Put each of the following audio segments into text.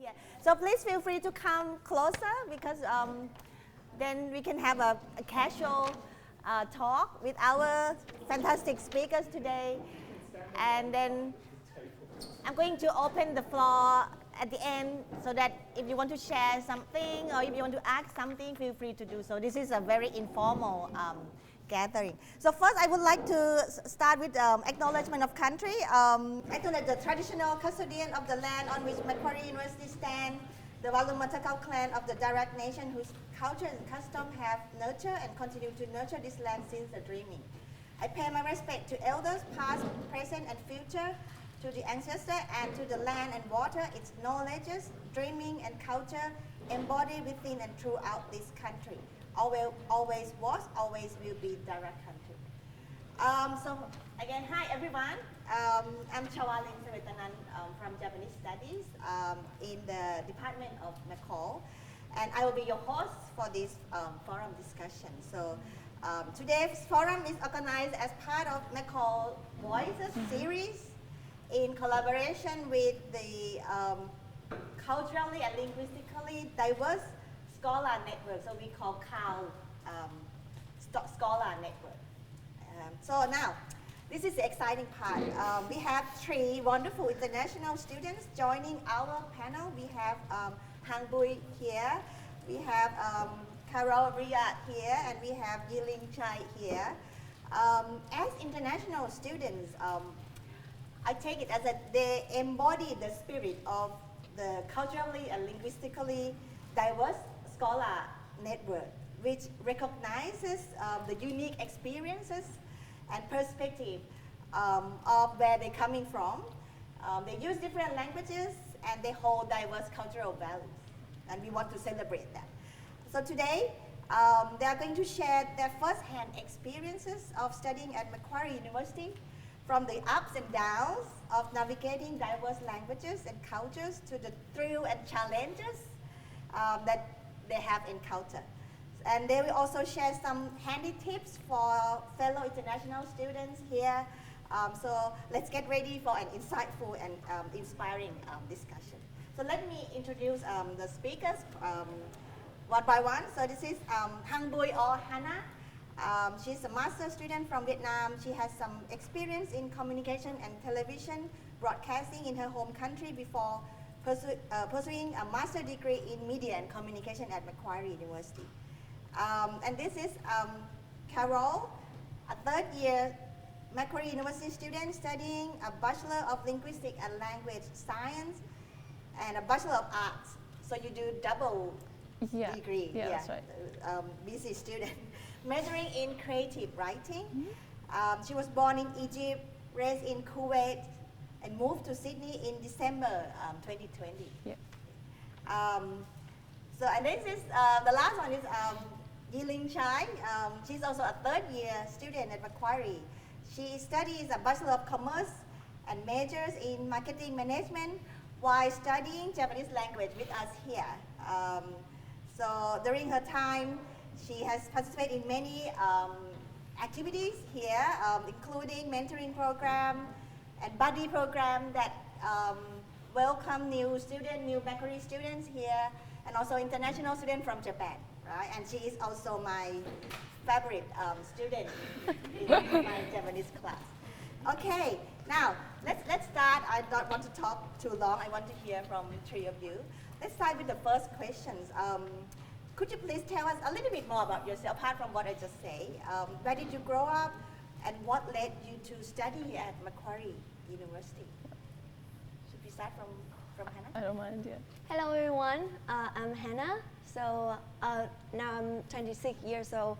Yeah. So please feel free to come closer because then we can have a casual talk with our fantastic speakers today. And then I'm going to open the floor at the end so that if you want to share something or if you want to ask something, feel free to do so. This is a very informal gathering. So first I would like to start with acknowledgement of country. Acknowledge the traditional custodian of the land on which Macquarie University stands, the Wallumatakal clan of the Darak Nation whose culture and custom have nurtured and continue to nurture this land since the dreaming. I pay my respect to elders past, present and future, to the ancestor and to the land and water, its knowledges, dreaming and culture embodied within and throughout this country. Always was, always will be direct country. So again, hi everyone. I'm Yiling Cai from Japanese Studies in the Department of MCCALL, and I will be your host for this forum discussion. So today's forum is organized as part of MCCALL Voices series in collaboration with the culturally and linguistically diverse scholar network, so we call CAL Scholar Network. So now, this is the exciting part. We have three wonderful international students joining our panel. We have Hang Bui here, we have Karoul Riyad here, and we have Yiling Cai here. As international students, I take it as that they embody the spirit of the culturally and linguistically diverse scholar network, which recognizes the unique experiences and perspective of where they're coming from. They use different languages and they hold diverse cultural values, and we want to celebrate that. So today, they are going to share their first-hand experiences of studying at Macquarie University, from the ups and downs of navigating diverse languages and cultures to the thrill and challenges that they have encountered. And they will also share some handy tips for fellow international students here. So let's get ready for an insightful and inspiring discussion. So let me introduce the speakers one by one. So this is Hang Bui or Hannah. She's a master's student from Vietnam. She has some experience in communication and television broadcasting in her home country before pursuing a master's degree in media and communication at Macquarie University. And this is Karoul, a third-year Macquarie University student studying a Bachelor of Linguistics and Language Science and a Bachelor of Arts. So you do double degree. Yeah, that's right. Busy student. Majoring in creative writing. She was born in Egypt, raised in Kuwait, and moved to Sydney in December 2020. Yeah. So and this is the last one is Yiling Cai. She's also a third-year student at Macquarie. She studies a Bachelor of Commerce and majors in Marketing Management while studying Japanese language with us here. So during her time, she has participated in many activities here, including mentoring program and buddy program that welcome new Macquarie students here, and also international students from Japan, right? And she is also my favorite student in my Japanese class. Okay, now let's start. I don't want to talk too long. I want to hear from three of you. Let's start with the first questions. Could you please tell us a little bit more about yourself, apart from what I just said? Where did you grow up, and what led you to study at Macquarie University? Should we start from Hannah? I don't mind, yeah. Hello everyone, I'm Hannah. So now I'm 26 years old.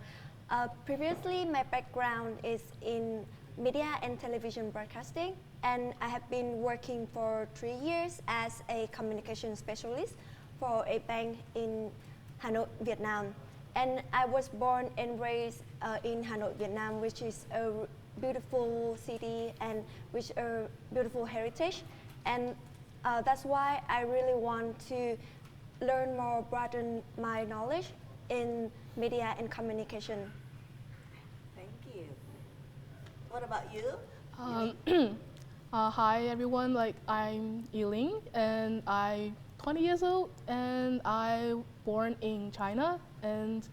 Previously, my background is in media and television broadcasting, and I have been working for 3 years as a communication specialist for a bank in Hanoi, Vietnam. And I was born and raised in Hanoi, Vietnam, which is a beautiful city and with a beautiful heritage. And that's why I really want to learn more, broaden my knowledge in media and communication. Thank you. What about you? Hi everyone, I'm Yiling, and I 20 years old, and I born in China, and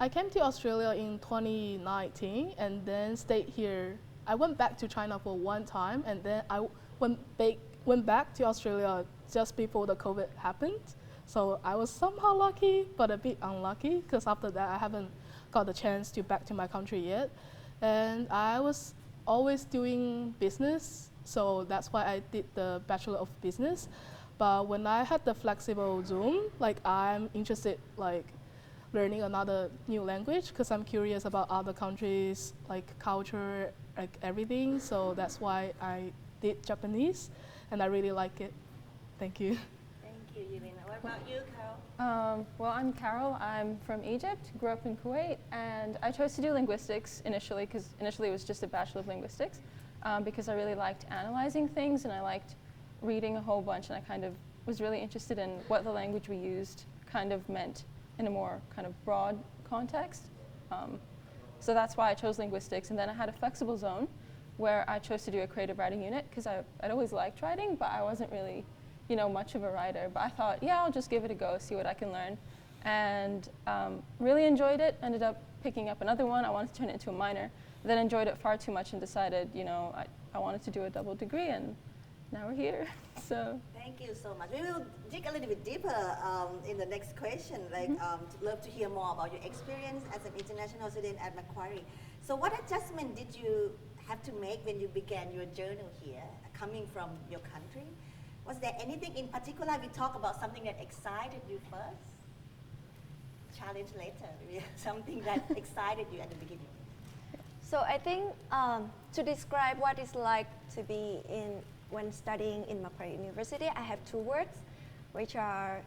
I came to Australia in 2019, and then stayed here. I went back to China for one time, and then I went back to Australia just before the COVID happened. So I was somehow lucky, but a bit unlucky, because after that I haven't got the chance to back to my country yet. And I was always doing business, so that's why I did the Bachelor of Business. But when I had the flexible Zoom, like I'm interested like learning another new language, because I'm curious about other countries, like culture, like everything. So that's why I did Japanese, and I really like it. Thank you. Thank you, Yiling. What about you, Karoul? Well, I'm Karoul. I'm from Egypt, grew up in Kuwait, and I chose to do linguistics initially, because initially it was just a Bachelor of Linguistics, because I really liked analyzing things and I liked reading a whole bunch, and I kind of was really interested in what the language we used kind of meant in a more kind of broad context. So that's why I chose linguistics, and then I had a flexible zone where I chose to do a creative writing unit, because I'd always liked writing, but I wasn't really much of a writer, but I thought, yeah, I'll just give it a go, see what I can learn. And really enjoyed it, ended up picking up another one. I wanted to turn it into a minor, then enjoyed it far too much and decided, I wanted to do a double degree, and now we're here, so. Thank you so much. We will dig a little bit deeper in the next question, love to hear more about your experience as an international student at Macquarie. So what adjustment did you have to make when you began your journey here, coming from your country? Was there anything in particular? We talk about something that excited you first. Challenge later. Something that excited you at the beginning. So I think to describe what it's like to be when studying in Macquarie University, I have two words, which are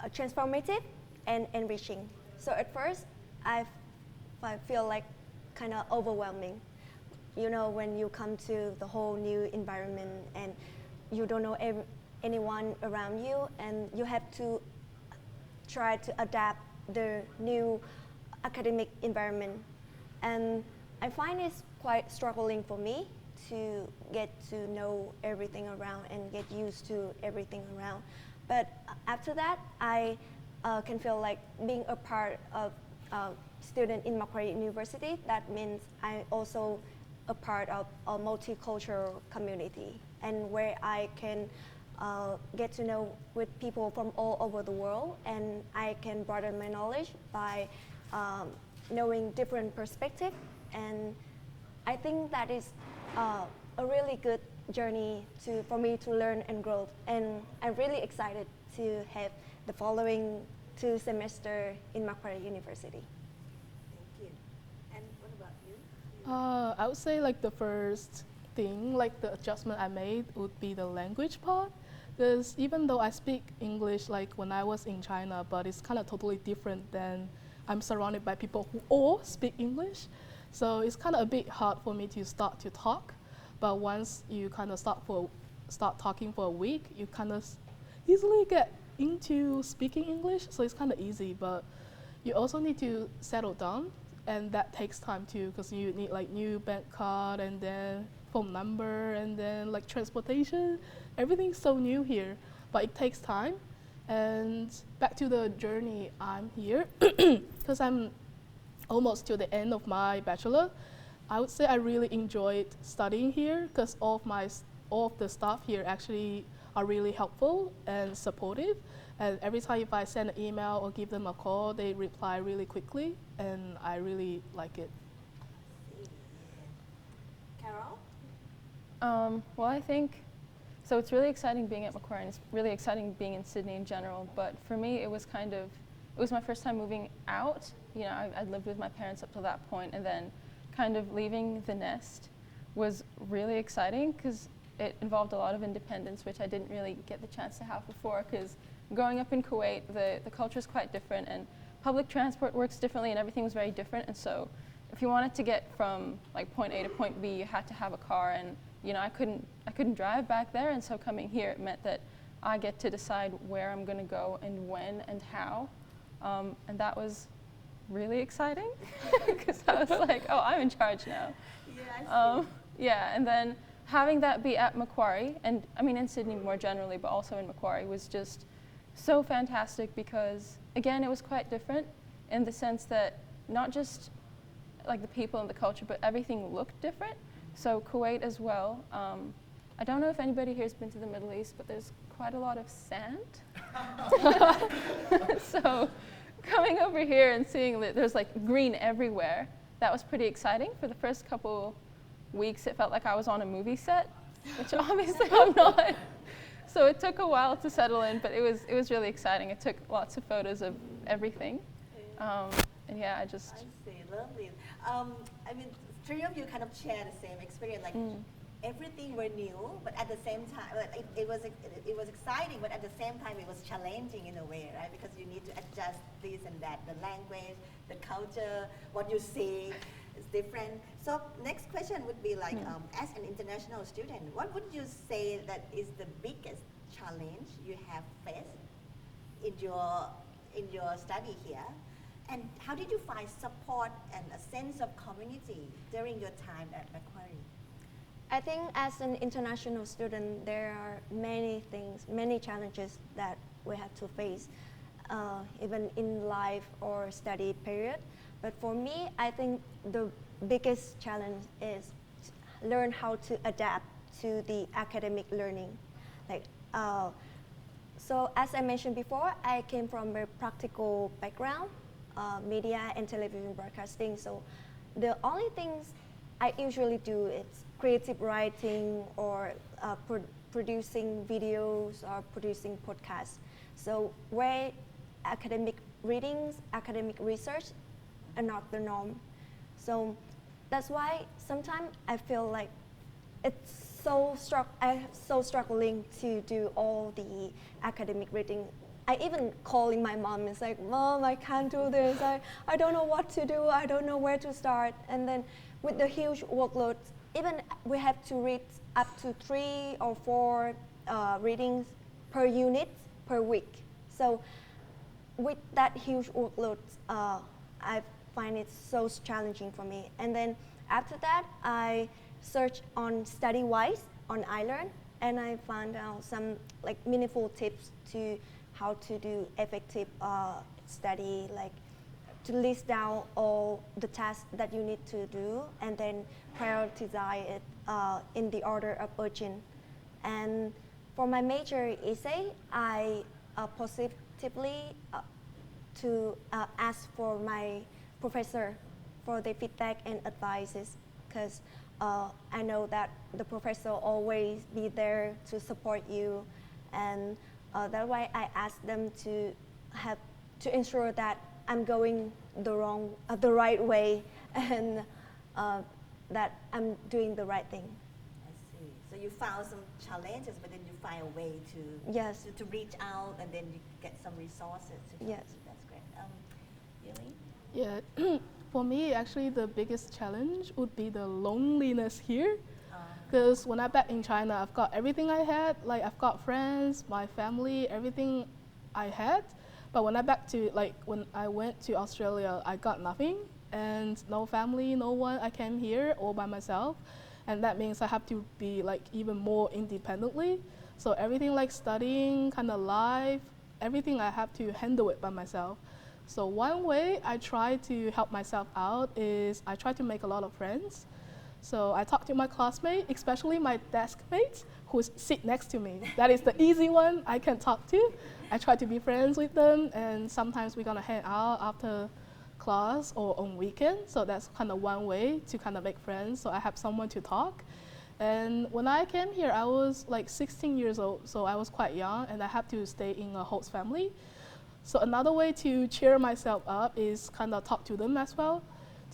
transformative and enriching. So at first, I feel like kind of overwhelming. When you come to the whole new environment and you don't know anyone around you, and you have to try to adapt the new academic environment. And I find it's quite struggling for me to get to know everything around and get used to everything around. But after that, I can feel like being a part of a student in Macquarie University. That means I also a part of a multicultural community, and where I can get to know with people from all over the world, and I can broaden my knowledge by knowing different perspectives. And I think that is a really good journey for me to learn and grow. And I'm really excited to have the following 2 semesters in Macquarie University. Thank you. And what about you? I would say like the first thing, like the adjustment I made would be the language part. Because even though I speak English like when I was in China, but it's kind of totally different than I'm surrounded by people who all speak English. So it's kind of a bit hard for me to start to talk. But once you kind of start talking for a week, you kind of easily get into speaking English. So it's kind of easy, but you also need to settle down. And that takes time too, because you need like new bank card and then phone number and then like transportation. Everything's so new here, but it takes time. And back to the journey, I'm here because I'm almost to the end of my bachelor. I would say I really enjoyed studying here because all of the staff here actually are really helpful and supportive. And every time if I send an email or give them a call, they reply really quickly, and I really like it. Karoul? Well, I think, so it's really exciting being at Macquarie, and it's really exciting being in Sydney in general, but for me it was my first time moving out. I'd lived with my parents up to that point, and then kind of leaving the nest was really exciting because it involved a lot of independence, which I didn't really get the chance to have before, because growing up in Kuwait, the culture is quite different, and public transport works differently, and everything was very different. And so if you wanted to get from like point A to point B, you had to have a car, and I couldn't drive back there. And so coming here, it meant that I get to decide where I'm going to go and when and how, and that was really exciting because I was like, oh, I'm in charge now. Yeah, I see. Yeah, and then having that be at Macquarie, and I mean in Sydney more generally, but also in Macquarie, was just so fantastic because, again, it was quite different in the sense that not just like the people and the culture, but everything looked different. So Kuwait as well. I don't know if anybody here has been to the Middle East, but there's quite a lot of sand. So coming over here and seeing that there's like green everywhere, that was pretty exciting. For the first couple weeks, it felt like I was on a movie set, which obviously I'm not. So it took a while to settle in, but it was really exciting. It took lots of photos of everything. And yeah, I see, lovely. I mean, three of you kind of share the same experience, like everything were new, but at the same time, it was exciting, but at the same time, it was challenging in a way, right? Because you need to adjust this and that, the language, the culture, what you see is different. So next question would be like, as an international student, what would you say that is the biggest challenge you have faced in your study here? And how did you find support and a sense of community during your time at Macquarie? I think as an international student, there are many things, many challenges that we have to face, even in life or study period. But for me, I think the biggest challenge is learn how to adapt to the academic learning. So as I mentioned before, I came from a practical background, media and television broadcasting. So the only things I usually do is creative writing or producing videos or producing podcasts. So where academic readings, academic research are not the norm. So that's why sometimes I feel like it's so struggling to do all the academic reading. I even calling my mom, it's like, Mom, I can't do this. I don't know what to do. I don't know where to start. And then with the huge workload, even we have to read up to 3 or 4 readings per unit per week. So with that huge workload, I find it so challenging for me. And then after that, I searched on StudyWise on iLearn, and I found out some like meaningful tips to how to do effective study, like to list down all the tasks that you need to do and then prioritize it in the order of urgent. And for my major essay, I positively to ask for my professor for the feedback and advices, because I know that the professor always be there to support you, and that's why I asked them to ensure that I'm going the right way and that I'm doing the right thing. I see. So you found some challenges, but then you find a way to Yes. to reach out, and then you get some resources. Yes. That's great. Yiling? Yeah, for me, actually, the biggest challenge would be the loneliness here. Because when I'm back in China, I've got everything I had. Like, I've got friends, my family, everything I had. But when when I went to Australia, I got nothing and no family, no one. I came here all by myself, and that means I have to be like even more independently. So everything like studying, kind of life, everything I have to handle it by myself. So one way I try to help myself out is I try to make a lot of friends. So I talk to my classmates, especially my desk mates who sit next to me. That is the easy one I can talk to. I try to be friends with them, and sometimes we're gonna hang out after class or on weekends. So that's kind of one way to kind of make friends. So I have someone to talk. And when I came here, I was like 16 years old, so I was quite young, and I had to stay in a host family. So another way to cheer myself up is kind of talk to them as well,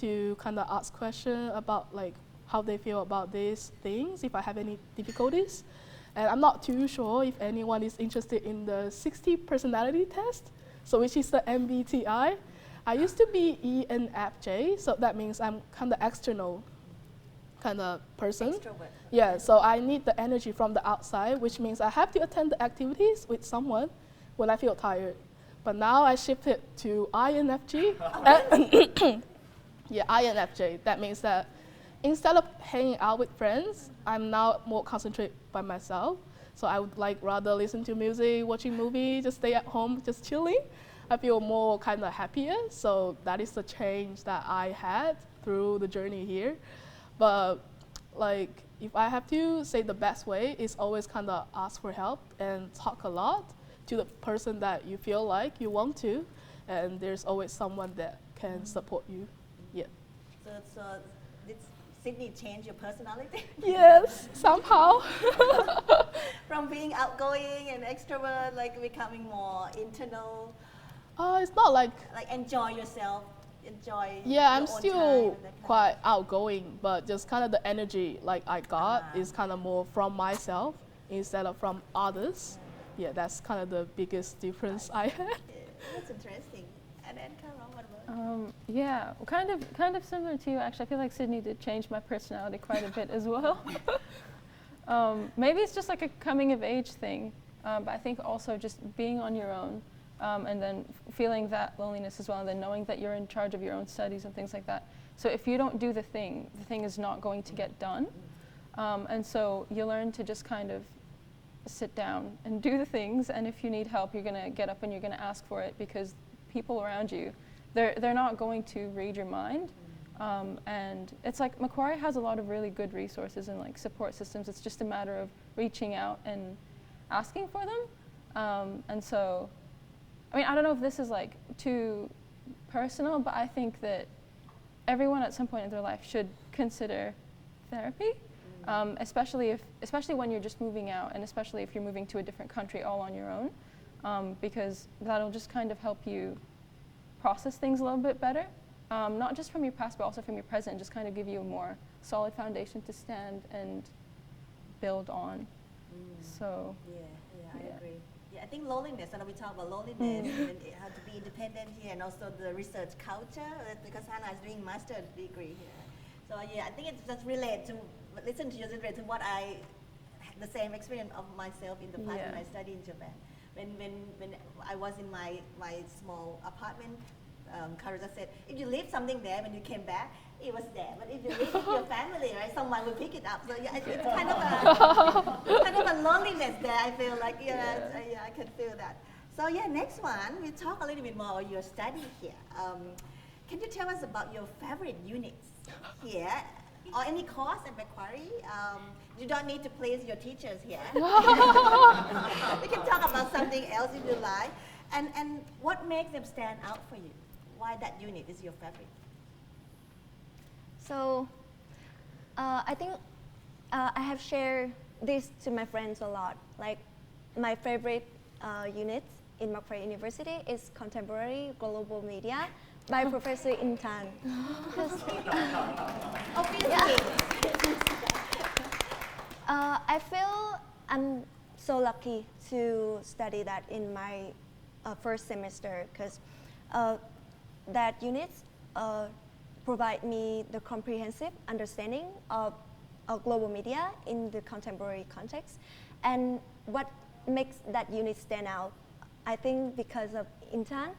to kind of ask questions about like how they feel about these things, if I have any difficulties. And I'm not too sure if anyone is interested in the 60 personality test, so which is the MBTI. I used to be ENFJ, so that means I'm kind of external kind of person. Extrovert. Yeah, so I need the energy from the outside, which means I have to attend the activities with someone when I feel tired. But now I shifted to INFJ. Yeah, INFJ. That means that instead of hanging out with friends, I'm now more concentrated by myself. So I would like rather listen to music, watching movie, just stay at home, just chilling. I feel more kind of happier. So that is the change that I had through the journey here. But like, if I have to say the best way is always kind of ask for help and talk a lot to the person that you feel like you want to, and there's always someone that can support you. Yeah. So did Sydney change your personality? Yes, somehow. From being outgoing and extrovert, like becoming more internal, It's not like, enjoy yourself, enjoy yeah, your I'm own still time, that kind of- quite outgoing, but just kind of the energy like I got Ah. is kind of more from myself instead of from others. Yeah, that's kind of the biggest difference I had. Yeah, that's interesting. And then Karoul, what about? Yeah, kind of similar to you. Actually, I feel like Sydney did change my personality quite a bit as well. Maybe it's just like a coming of age thing, but I think also just being on your own, and then feeling that loneliness as well, and then knowing that you're in charge of your own studies and things like that. So if you don't do the thing is not going to get done, and so you learn to just kind of sit down and do the things, and if you need help, you're gonna get up and you're gonna ask for it, because people around you, they're not going to read your mind. And it's like Macquarie has a lot of really good resources and like support systems. It's just a matter of reaching out and asking for them. And so, I mean, I don't know if this is like too personal, but I think that everyone at some point in their life should consider therapy, especially when you're just moving out, and especially if you're moving to a different country all on your own, because that'll just kind of help you process things a little bit better, not just from your past, but also from your present, just kind of give you a more solid foundation to stand and build on. So, I agree. Yeah, I think loneliness, and we talk about loneliness and how to be independent here, and also the research culture, because Hannah is doing master's degree here. So yeah, I think it's just relate to, listen to you, relate to what I, the same experience of myself in the past when I studied in Japan. When I was in my small apartment, Karoul just said, if you leave something there, when you came back, it was there. But if you leave it to your family, right, someone will pick it up. So yeah, it's kind of a loneliness there. I feel like I can feel that. So yeah, next one, we talk a little bit more about your study here. Can you tell us about your favorite units here, or any course at Macquarie? You don't need to please your teachers here. We can talk about something else if you like. And what makes them stand out for you? Why that unit is your favorite? So, I think I have shared this to my friends a lot. Like, my favorite unit in Macquarie University is Contemporary Global Media by Professor Intan. I feel I'm so lucky to study that in my first semester, because that unit provide me the comprehensive understanding of global media in the contemporary context. And what makes that unit stand out, I think because of Intan,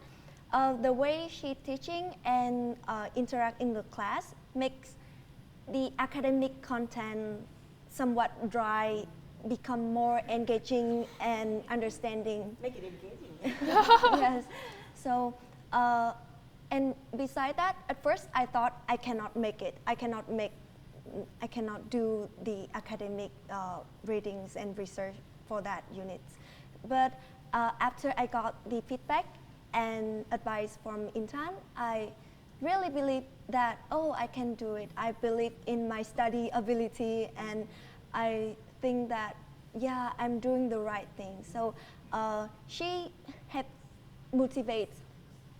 the way she teaching and interact in the class makes the academic content somewhat dry become more engaging and understanding. Make it engaging. Yes. So, and beside that, at first I thought I cannot make it. I cannot do the academic readings and research for that unit. But after I got the feedback and advice from Intan, I really believe that, I can do it. I believe in my study ability, and I think that, I'm doing the right thing. So she had motivated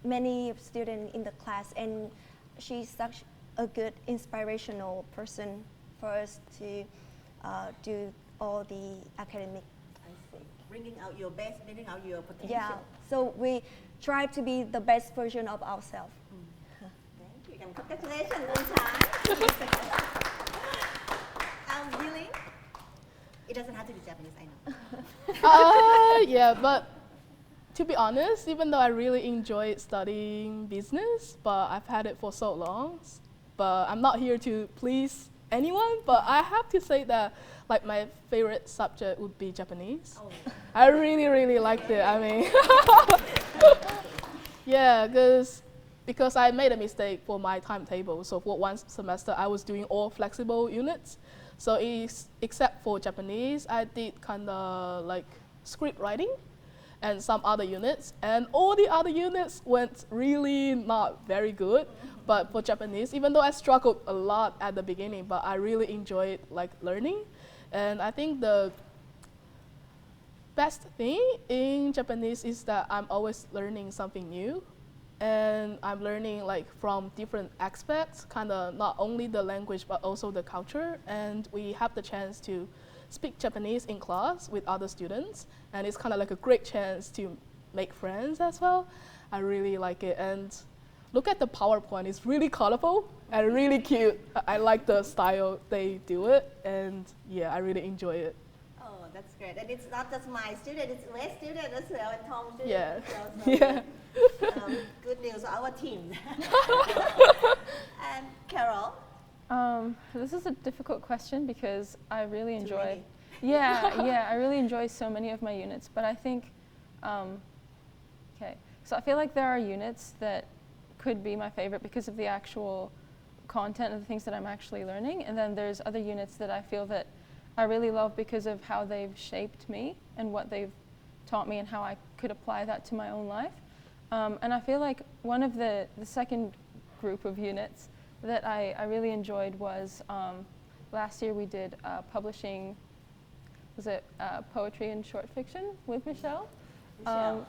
many students in the class, and she's such a good inspirational person for us to do all the academic. I see. Bringing out your best, bringing out your potential. Yeah, so we try to be the best version of ourselves. Thank you, and congratulations on time. Yiling? It doesn't have to be Japanese, I know. Yeah, but to be honest, even though I really enjoyed studying business, but I've had it for so long, but I'm not here to please anyone, but I have to say that like my favorite subject would be Japanese. Oh. I really, really liked it. I mean, yeah, because I made a mistake for my timetable. So for one semester, I was doing all flexible units. So except for Japanese, I did kind of like script writing and some other units. And all the other units went really not very good. But for Japanese, even though I struggled a lot at the beginning, but I really enjoyed like learning. And I think the best thing in Japanese is that I'm always learning something new. And I'm learning like from different aspects, kind of not only the language, but also the culture. And we have the chance to speak Japanese in class with other students. And it's kind of like a great chance to make friends as well. I really like it. And look at the PowerPoint, it's really colorful and really cute. I like the style they do it. And yeah, I really enjoy it. Oh, that's great. And it's not just my student, it's my student as well, and Tom's student Yeah. as well. So Yeah. Good news for our team. And Karoul? This is a difficult question because I really enjoy. many. Yeah, I really enjoy so many of my units. But I think, okay, so I feel like there are units that could be my favorite because of the actual content and the things that I'm actually learning, and then there's other units that I feel that I really love because of how they've shaped me and what they've taught me and how I could apply that to my own life. And I feel like one of the second group of units that I really enjoyed was last year we did publishing, was it poetry and short fiction with Michelle? Yeah.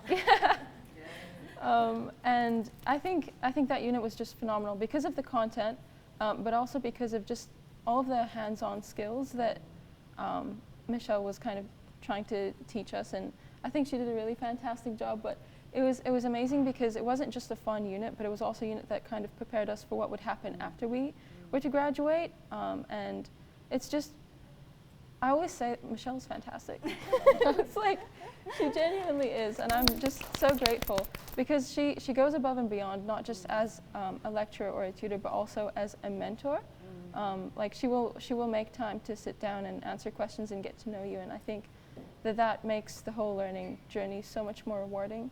And I think that unit was just phenomenal because of the content, but also because of just all of the hands-on skills that Michelle was kind of trying to teach us, and I think she did a really fantastic job. But it was amazing because it wasn't just a fun unit, but it was also a unit that kind of prepared us for what would happen after we were to graduate. And it's just, I always say Michelle's fantastic. It's like, she genuinely is, and I'm just so grateful because she goes above and beyond, not just as a lecturer or a tutor, but also as a mentor. Like she will make time to sit down and answer questions and get to know you, and I think that makes the whole learning journey so much more rewarding.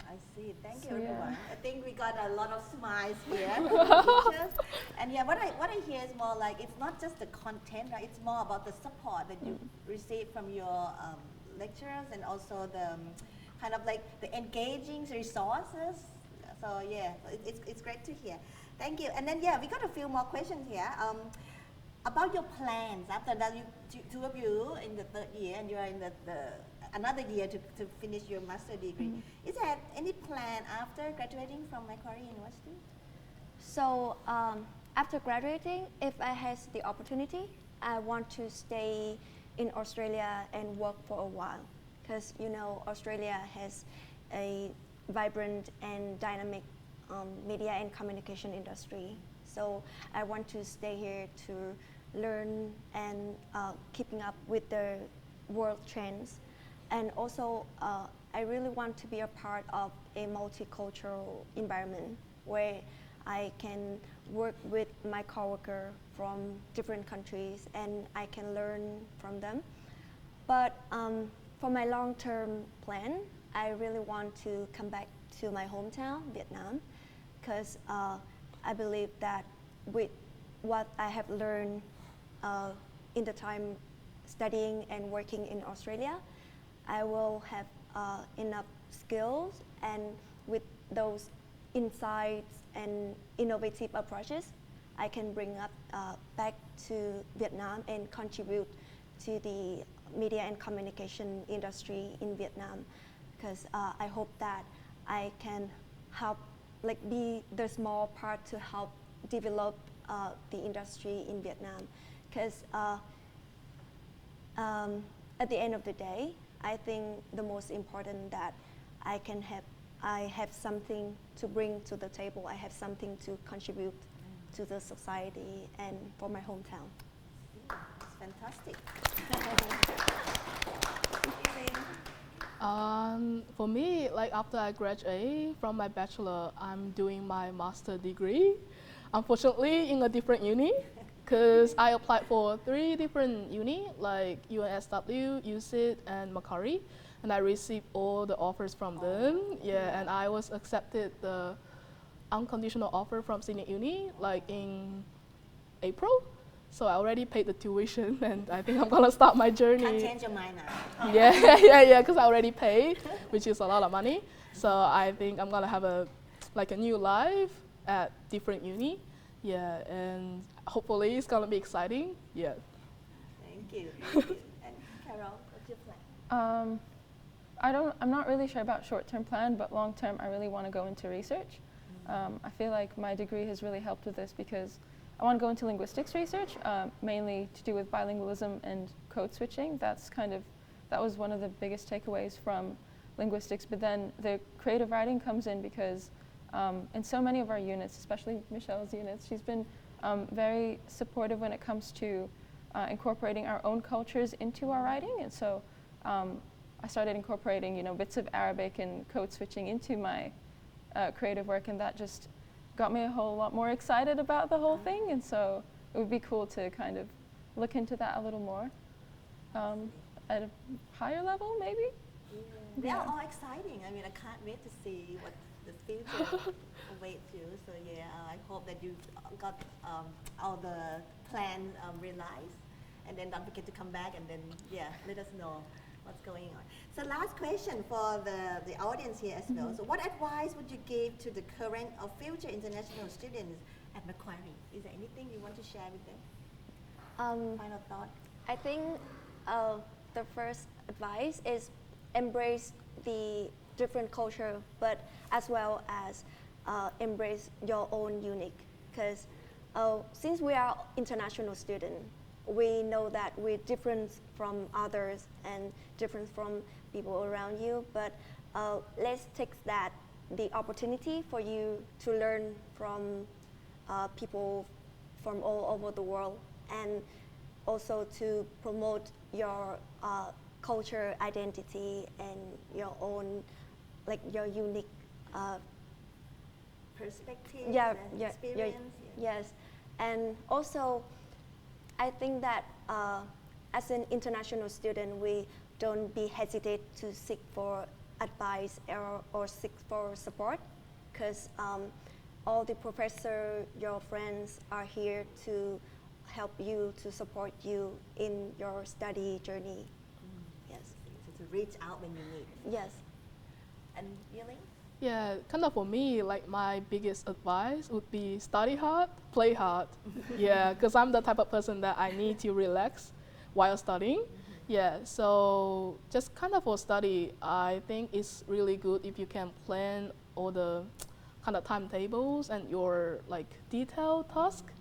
I see. Thank you, So, yeah. everyone. I think we got a lot of smiles here from the teachers. And yeah, what I hear is more like it's not just the content, right? It's more about the support that you receive from your lecturers, and also the kind of like the engaging resources. So yeah, it's great to hear. Thank you. And then yeah, we got a few more questions here. About your plans after that, two of you in the third year, and you are in the another year to finish your master degree. Is there any plan after graduating from Macquarie University? So after graduating, if I has the opportunity, I want to stay in Australia and work for a while, because you know Australia has a vibrant and dynamic media and communication industry. So I want to stay here to learn and keeping up with the world trends. And also, I really want to be a part of a multicultural environment where I can work with my coworker from different countries and I can learn from them. But for my long-term plan, I really want to come back to my hometown, Vietnam, because I believe that with what I have learned in the time studying and working in Australia, I will have enough skills, and with those insights and innovative approaches, I can bring up back to Vietnam and contribute to the media and communication industry in Vietnam, because I hope that I can help, like be the small part to help develop the industry in Vietnam, because at the end of the day, I think the most important that I have something to bring to the table. I have something to contribute to the society and for my hometown. It's fantastic. For me, like after I graduate from my bachelor, I'm doing my master degree. Unfortunately, in a different uni. because I applied for 3 different uni, like UNSW, UCIT, and Macquarie, and I received all the offers from them. Yeah, and I was accepted the unconditional offer from Senior Uni, like in April. So I already paid the tuition, and I think I'm gonna start my journey. Can't change your mind now. Yeah, because I already paid, which is a lot of money. So I think I'm gonna have a new life at different uni. Yeah, and hopefully it's gonna be exciting. Yeah. Thank you. And Carol, what's your plan? I'm not really sure about short-term plan, but long-term, I really want to go into research. I feel like my degree has really helped with this because I want to go into linguistics research, mainly to do with bilingualism and code switching. That was one of the biggest takeaways from linguistics. But then the creative writing comes in because in so many of our units, especially Michelle's units, she's been very supportive when it comes to incorporating our own cultures into our writing. And so I started incorporating, bits of Arabic and code switching into my creative work, and that just got me a whole lot more excited about the whole thing. And so it would be cool to kind of look into that a little more at a higher level, maybe. They are all exciting. I mean, I can't wait to see what the future awaits you. So yeah, I hope that you got all the plan realized, and then don't forget to come back and then let us know what's going on. So last question for the audience here as well. So what advice would you give to the current or future international students at Macquarie? Is there anything you want to share with them? Final thought? I think the first advice is embrace the different culture, but as well as embrace your own unique. Because since we are international students, we know that we're different from others and different from people around you, but let's take that the opportunity for you to learn from people from all over the world, and also to promote your culture identity and your own, your unique perspective and experience. Yes, and also I think that as an international student, we don't be hesitate to seek for advice or seek for support, because all the professors, your friends are here to help you, to support you in your study journey. Yes. So to reach out when you need. Yes. And Yiling? Yeah, kind of for me, my biggest advice would be study hard, play hard. Yeah, because I'm the type of person that I need to relax while studying. Yeah, so just kind of for study, I think it's really good if you can plan all the kind of timetables and your detailed task.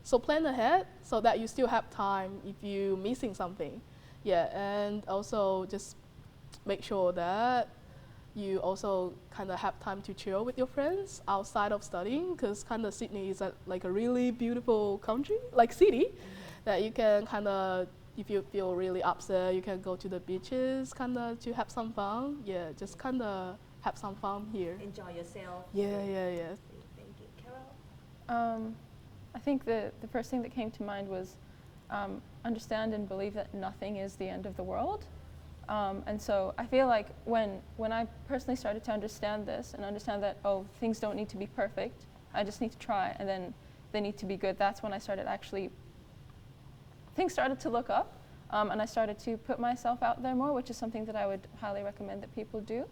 So plan ahead so that you still have time if you're missing something. Yeah, and also just make sure that you also kind of have time to chill with your friends outside of studying, because kind of Sydney is a really beautiful country, city, that you can kind of, if you feel really upset, you can go to the beaches kind of to have some fun. Yeah, just kind of have some fun here. Enjoy yourself. Yeah. Thank you. Carol? I think the first thing that came to mind was understand and believe that nothing is the end of the world. And so I feel like when I personally started to understand this and understand that, things don't need to be perfect, I just need to try, and then they need to be good, that's when I started things started to look up, and I started to put myself out there more, which is something that I would highly recommend that people do.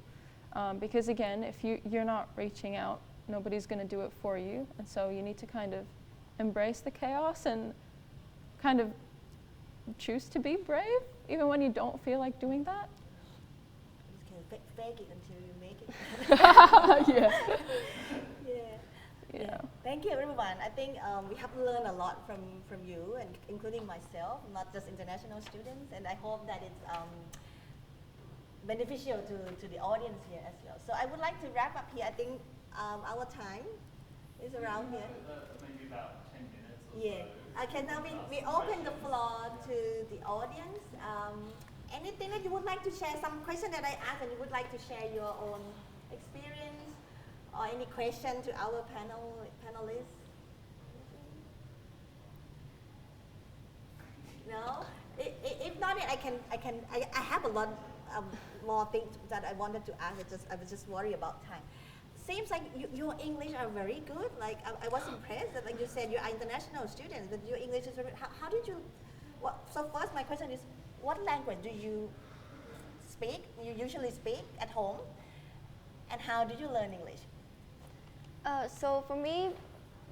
Because again, if you're not reaching out, nobody's going to do it for you, and so you need to kind of embrace the chaos and kind of choose to be brave, even when you don't feel like doing that. You can fake it until you make it. Yeah. Thank you, everyone. I think we have learned a lot from you, and including myself, not just international students, and I hope that it's beneficial to the audience here as well. So I would like to wrap up here. I think our time is around here. Maybe about 10 minutes or Yeah. so. Okay, now we open the floor to the audience. Anything that you would like to share, some question that I asked and you would like to share your own experience, or any question to our panelists? I have a lot more things that I wanted to ask. I was just worried about time. Seems like your English are very good. Like I was impressed that, like you said, you are international students, but your English is very. How did you? So first, my question is, what language do you speak? You usually speak at home, and how did you learn English? So for me,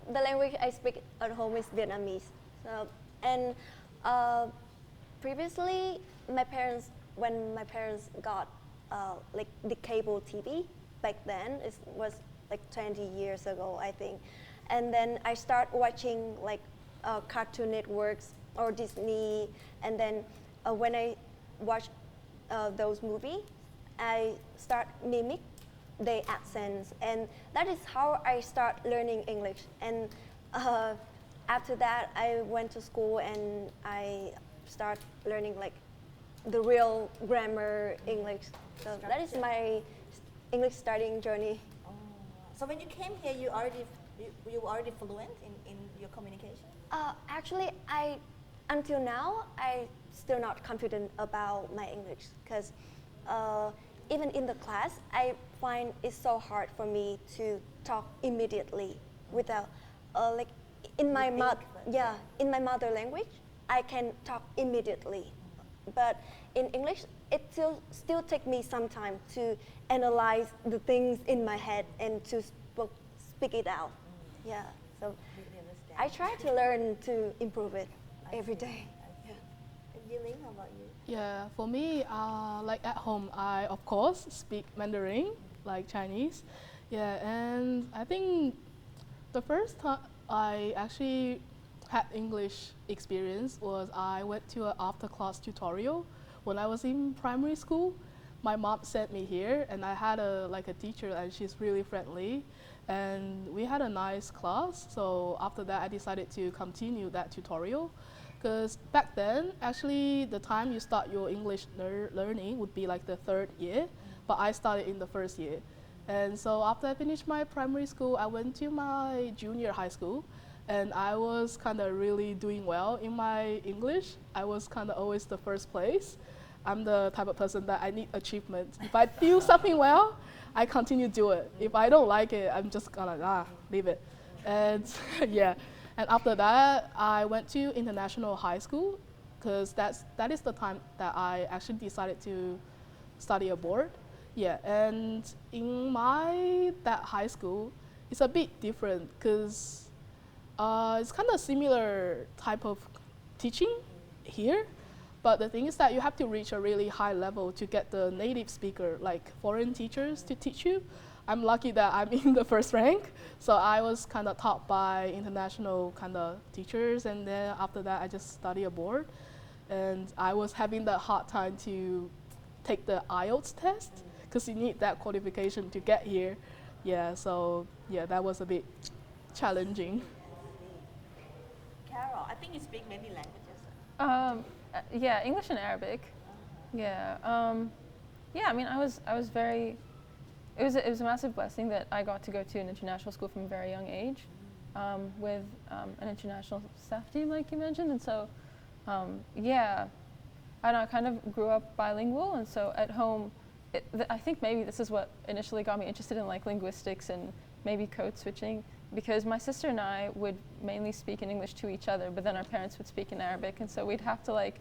the language I speak at home is Vietnamese. So, and previously, when my parents got like the cable TV back then, it was like 20 years ago, I think. And then I start watching like Cartoon Networks or Disney, and then when I watch those movies, I start mimic their accents, and that is how I start learning English. And after that, I went to school and I start learning like the real grammar English. So that is my English starting journey. Oh. So when you came here, you already fluent in your communication? Actually, until now, I still not confident about my English, because even in the class, I find it's so hard for me to talk immediately without like in my mother language, I can talk immediately, but in English, it still take me some time to analyze the things in my head and to speak it out. Yeah, so I try to learn to improve it every day. Yiling, how about you? Yeah, for me, like at home, I of course speak Mandarin, like Chinese. Yeah, and I think the first time I actually had English experience was I went to an after-class tutorial when I was in primary school. My mom sent me here, and I had a teacher, and she's really friendly, and we had a nice class. So after that, I decided to continue that tutorial. Because back then, actually, the time you start your English learning would be like the 3rd year, but I started in the 1st year. And so after I finished my primary school, I went to my junior high school, and I was kind of really doing well in my English. I was kind of always the first place. I'm the type of person that I need achievements. If I feel something well, I continue to do it. If I don't like it, I'm just gonna leave it. And yeah. And after that, I went to international high school, because that is the time that I actually decided to study abroad. Yeah, and in that high school, it's a bit different, because it's kind of similar type of teaching here, but the thing is that you have to reach a really high level to get the native speaker, like foreign teachers, to teach you. I'm lucky that I'm in the 1st rank, so I was kind of taught by international kind of teachers, and then after that I just study abroad, and I was having that hard time to take the IELTS test, because you need that qualification to get here. Yeah, so yeah, that was a bit challenging. Carol, I think you speak many languages. Yeah, English and Arabic. Yeah. Yeah, I mean, I was very. It was a massive blessing that I got to go to an international school from a very young age, with an international staff team, like you mentioned, and so yeah, I kind of grew up bilingual, and so at home, I think maybe this is what initially got me interested in like linguistics and maybe code switching, because my sister and I would mainly speak in English to each other, but then our parents would speak in Arabic, and so we'd have to like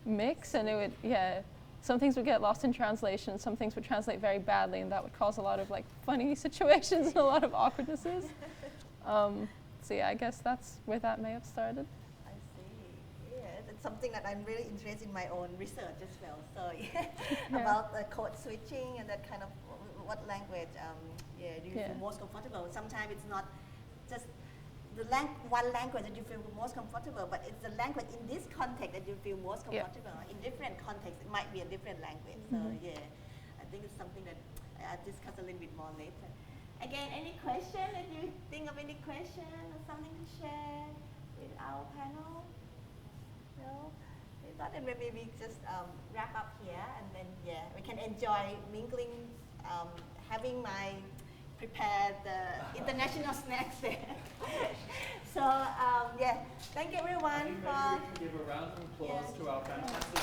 mix, and it would, yeah, some things would get lost in translation, some things would translate very badly, and that would cause a lot of like funny situations and a lot of awkwardnesses. So yeah, I guess that's where that may have started. I see. Yes, it's something that I'm really interested in my own research as well. So about code switching and that kind of what language do you feel most comfortable? Sometimes it's not just the one language that you feel most comfortable, but it's the language in this context that you feel most comfortable. In different contexts, it might be a different language. So yeah, I think it's something that I'll discuss a little bit more later. Again, any question? If you think of any question or something to share with our panel? No? We thought that maybe we just wrap up here, and then we can enjoy mingling, having my prepared international snacks there. So thank you everyone I think maybe we can give a round of applause to our fantastic